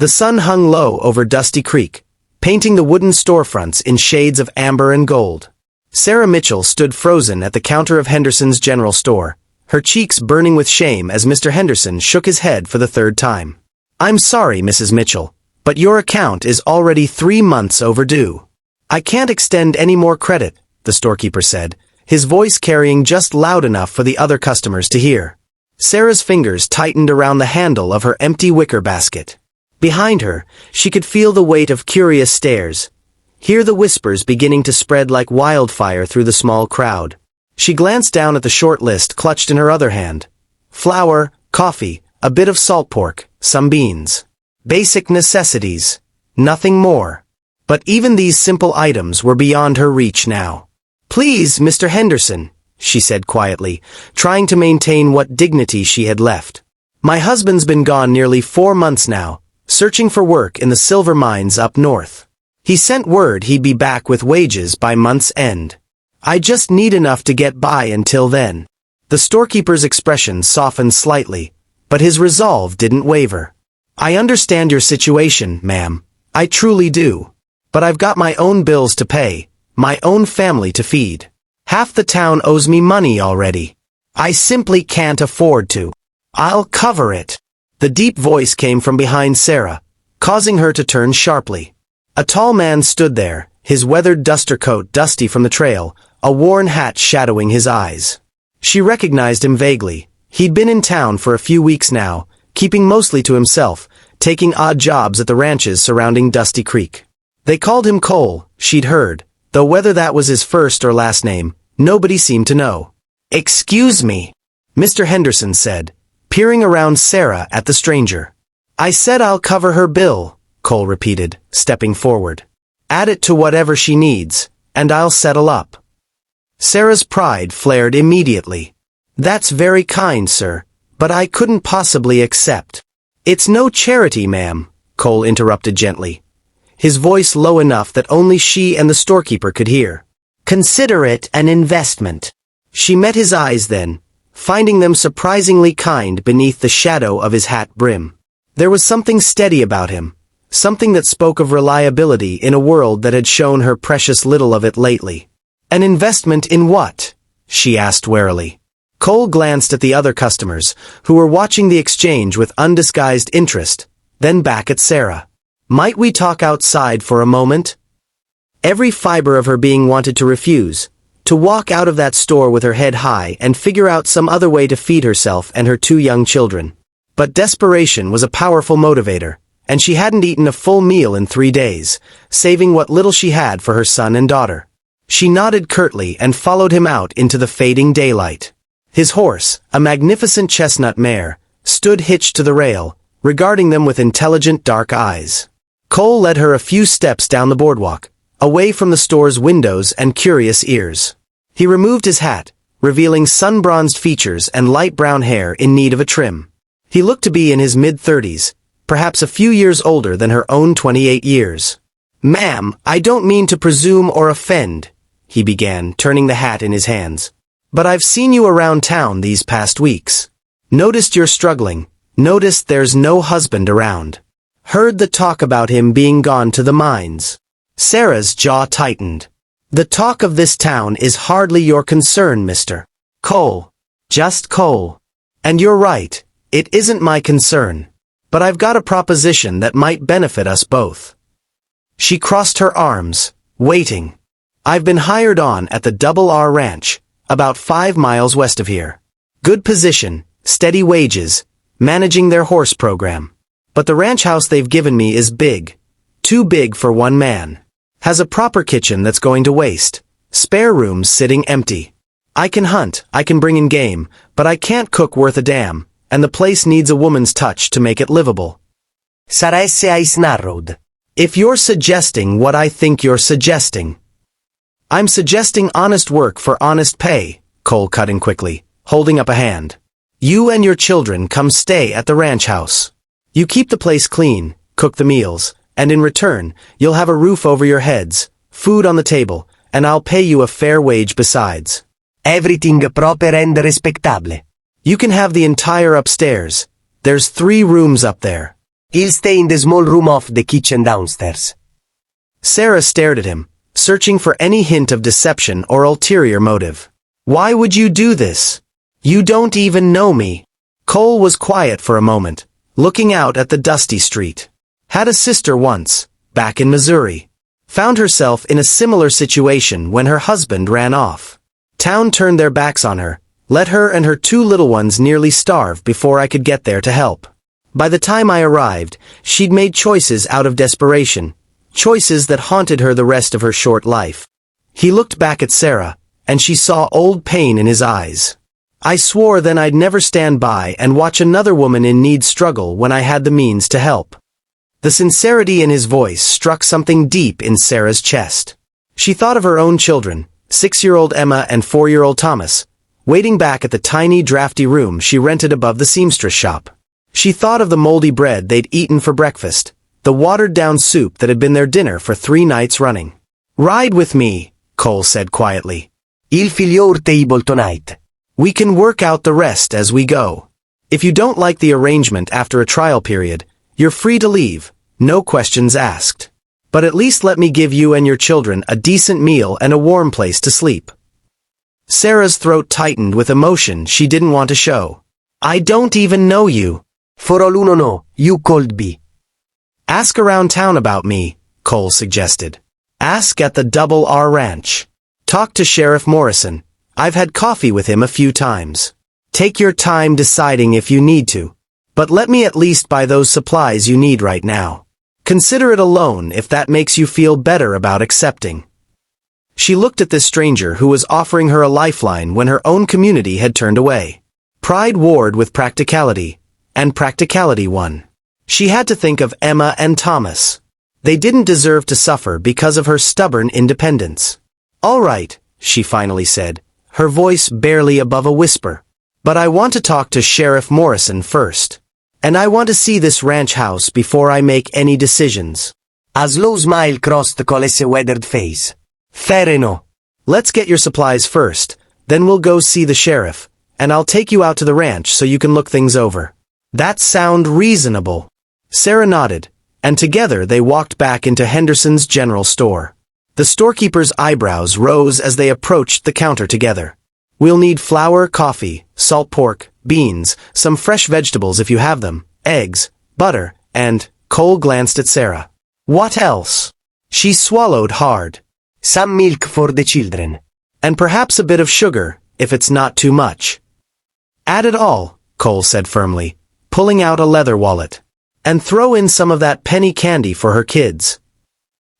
The sun hung low over Dusty Creek, painting the wooden storefronts in shades of amber and gold. Sarah Mitchell stood frozen at the counter of Henderson's general store, her cheeks burning with shame as Mr. Henderson shook his head for the third time. "I'm sorry, Mrs. Mitchell, but your account is already 3 months overdue." "I can't extend any more credit," the storekeeper said, his voice carrying just loud enough for the other customers to hear. Sarah's fingers tightened around the handle of her empty wicker basket. Behind her, she could feel the weight of curious stares, hear the whispers beginning to spread like wildfire through the small crowd. She glanced down at the short list clutched in her other hand. Flour, coffee, a bit of salt pork, some beans. Basic necessities. Nothing more. But even these simple items were beyond her reach now. "Please, Mr. Henderson," she said quietly, trying to maintain what dignity she had left. "My husband's been gone nearly 4 months now, searching for work in the silver mines up north. He sent word he'd be back with wages by month's end. I just need enough to get by until then." The storekeeper's expression softened slightly, but his resolve didn't waver. "I understand your situation, ma'am. I truly do. But I've got my own bills to pay, my own family to feed. Half the town owes me money already. I simply can't afford to. I'll cover it." The deep voice came from behind Sarah, causing her to turn sharply. A tall man stood there, his weathered duster coat dusty from the trail, a worn hat shadowing his eyes. She recognized him vaguely. He'd been in town for a few weeks now, keeping mostly to himself, taking odd jobs at the ranches surrounding Dusty Creek. They called him Cole, she'd heard, though whether that was his first or last name, nobody seemed to know. "Excuse me," Mr. Henderson said, peering around Sarah at the stranger. "I said I'll cover her bill," Cole repeated, stepping forward. "Add it to whatever she needs, and I'll settle up." Sarah's pride flared immediately. "That's very kind, sir, but I couldn't possibly accept." "It's no charity, ma'am," Cole interrupted gently, his voice low enough that only she and the storekeeper could hear. "Consider it an investment." She met his eyes then, finding them surprisingly kind beneath the shadow of his hat brim. There was something steady about him, something that spoke of reliability in a world that had shown her precious little of it lately. "An investment in what?" she asked warily. Cole glanced at the other customers, who were watching the exchange with undisguised interest, then back at Sarah. "Might we talk outside for a moment?" Every fiber of her being wanted to refuse, to walk out of that store with her head high and figure out some other way to feed herself and her 2 young children. But desperation was a powerful motivator, and she hadn't eaten a full meal in 3 days, saving what little she had for her son and daughter. She nodded curtly and followed him out into the fading daylight. His horse, a magnificent chestnut mare, stood hitched to the rail, regarding them with intelligent dark eyes. Cole led her a few steps down the boardwalk, away from the store's windows and curious ears. He removed his hat, revealing sun-bronzed features and light brown hair in need of a trim. He looked to be in his mid-30s, perhaps a few years older than her own 28 years. "Ma'am, I don't mean to presume or offend," he began, turning the hat in his hands. "But I've seen you around town these past weeks. Noticed you're struggling, noticed there's no husband around. Heard the talk about him being gone to the mines." Sarah's jaw tightened. "The talk of this town is hardly your concern, Mr. Cole. Just Cole. And you're right, it isn't my concern. But I've got a proposition that might benefit us both." She crossed her arms, waiting. "I've been hired on at the Double R Ranch, about 5 miles west of here. Good position, steady wages, managing their horse program. But the ranch house they've given me is big. Too big for one man. Has a proper kitchen that's going to waste. Spare rooms sitting empty. I can hunt, I can bring in game, but I can't cook worth a damn, and the place needs a woman's touch to make it livable." Saresse Ice narrowed. "If you're suggesting what I think you're suggesting." "I'm suggesting honest work for honest pay," Cole cut in quickly, holding up a hand. "You and your children come stay at the ranch house. You keep the place clean, cook the meals, and in return, you'll have a roof over your heads, food on the table, and I'll pay you a fair wage besides. Everything proper and respectable. You can have the entire upstairs. There's 3 rooms up there. He'll stay in the small room off the kitchen downstairs. Sarah stared at him, searching for any hint of deception or ulterior motive. Why would you do this? You don't even know me. Cole was quiet for a moment, looking out at the dusty street. Had a sister once, back in Missouri. Found herself in a similar situation when her husband ran off. Town turned their backs on her, let her and her 2 little ones nearly starve before I could get there to help. By the time I arrived, she'd made choices out of desperation, choices that haunted her the rest of her short life. He looked back at Sarah, and she saw old pain in his eyes. I swore then I'd never stand by and watch another woman in need struggle when I had the means to help. The sincerity in his voice struck something deep in Sarah's chest. She thought of her own children, 6-year-old Emma and 4-year-old Thomas, waiting back at the tiny drafty room she rented above the seamstress shop. She thought of the moldy bread they'd eaten for breakfast, the watered-down soup that had been their dinner for 3 nights running. "Ride with me," Cole said quietly. "I'll fill your table tonight. "We can work out the rest as we go. If you don't like the arrangement after a trial period, you're free to leave, no questions asked. But at least let me give you and your children a decent meal and a warm place to sleep." Sarah's throat tightened with emotion she didn't want to show. "I don't even know you." "For all uno know, you could be." "Ask around town about me," Cole suggested. "Ask at the Double R Ranch. Talk to Sheriff Morrison. I've had coffee with him a few times. Take your time deciding if you need to. But let me at least buy those supplies you need right now. Consider it a loan if that makes you feel better about accepting." She looked at this stranger who was offering her a lifeline when her own community had turned away. Pride warred with practicality, and practicality won. She had to think of Emma and Thomas. They didn't deserve to suffer because of her stubborn independence. "All right," she finally said, her voice barely above a whisper. "But I want to talk to Sheriff Morrison first. And I want to see this ranch house before I make any decisions." A slow smile crossed Cole's weathered face. "Fair enough. Let's get your supplies first, then we'll go see the sheriff, and I'll take you out to the ranch so you can look things over. That sound reasonable?" Sarah nodded, and together they walked back into Henderson's general store. The storekeeper's eyebrows rose as they approached the counter together. "We'll need flour, coffee, salt pork, beans, some fresh vegetables if you have them, eggs, butter, and—" Cole glanced at Sarah. "What else?" She swallowed hard. "Some milk for the children. "And perhaps a bit of sugar, if it's not too much." "Add it all," Cole said firmly, pulling out a leather wallet. "And throw in some of that penny candy for her kids."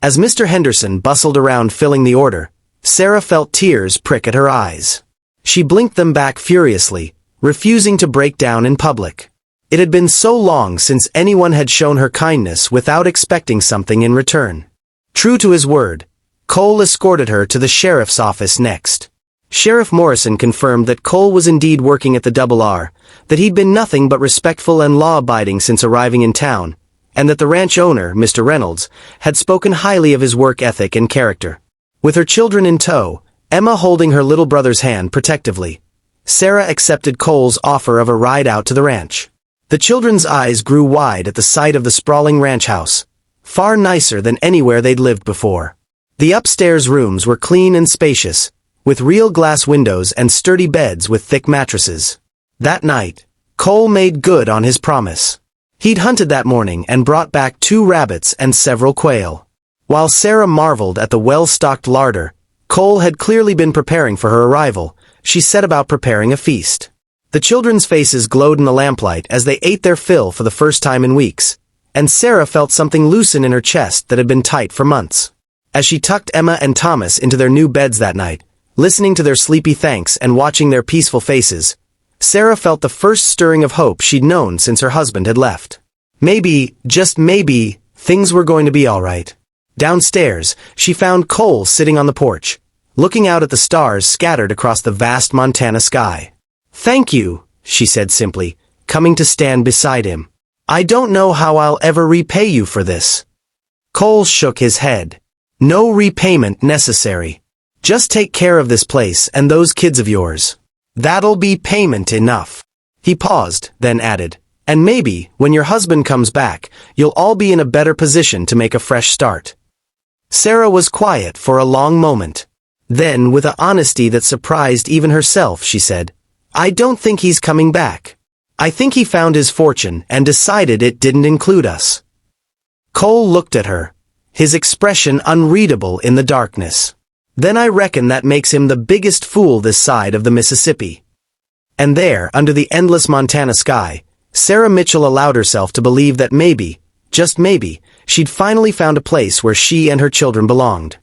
As Mr. Henderson bustled around filling the order, Sarah felt tears prick at her eyes. She blinked them back furiously, refusing to break down in public. It had been so long since anyone had shown her kindness without expecting something in return. True to his word, Cole escorted her to the sheriff's office next. Sheriff Morrison confirmed that Cole was indeed working at the Double R, that he'd been nothing but respectful and law-abiding since arriving in town, and that the ranch owner, Mr. Reynolds, had spoken highly of his work ethic and character. With her children in tow, Emma holding her little brother's hand protectively, Sarah accepted Cole's offer of a ride out to the ranch. The children's eyes grew wide at the sight of the sprawling ranch house, far nicer than anywhere they'd lived before. The upstairs rooms were clean and spacious, with real glass windows and sturdy beds with thick mattresses. That night, Cole made good on his promise. He'd hunted that morning and brought back 2 rabbits and several quail. While Sarah marveled at the well-stocked larder, Cole had clearly been preparing for her arrival. She set about preparing a feast. The children's faces glowed in the lamplight as they ate their fill for the first time in weeks, and Sarah felt something loosen in her chest that had been tight for months. As she tucked Emma and Thomas into their new beds that night, listening to their sleepy thanks and watching their peaceful faces, Sarah felt the first stirring of hope she'd known since her husband had left. Maybe, just maybe, things were going to be all right. Downstairs, she found Cole sitting on the porch, looking out at the stars scattered across the vast Montana sky. "Thank you," she said simply, coming to stand beside him. "I don't know how I'll ever repay you for this." Cole shook his head. "No repayment necessary. Just take care of this place and those kids of yours. That'll be payment enough." He paused, then added, And maybe, when your husband comes back, you'll all be in a better position to make a fresh start. Sarah was quiet for a long moment. Then, with an honesty that surprised even herself, she said, I don't think he's coming back. I think he found his fortune and decided it didn't include us. Cole looked at her, his expression unreadable in the darkness. Then I reckon that makes him the biggest fool this side of the Mississippi. And there, under the endless Montana sky, Sarah Mitchell allowed herself to believe that maybe, just maybe, she'd finally found a place where she and her children belonged.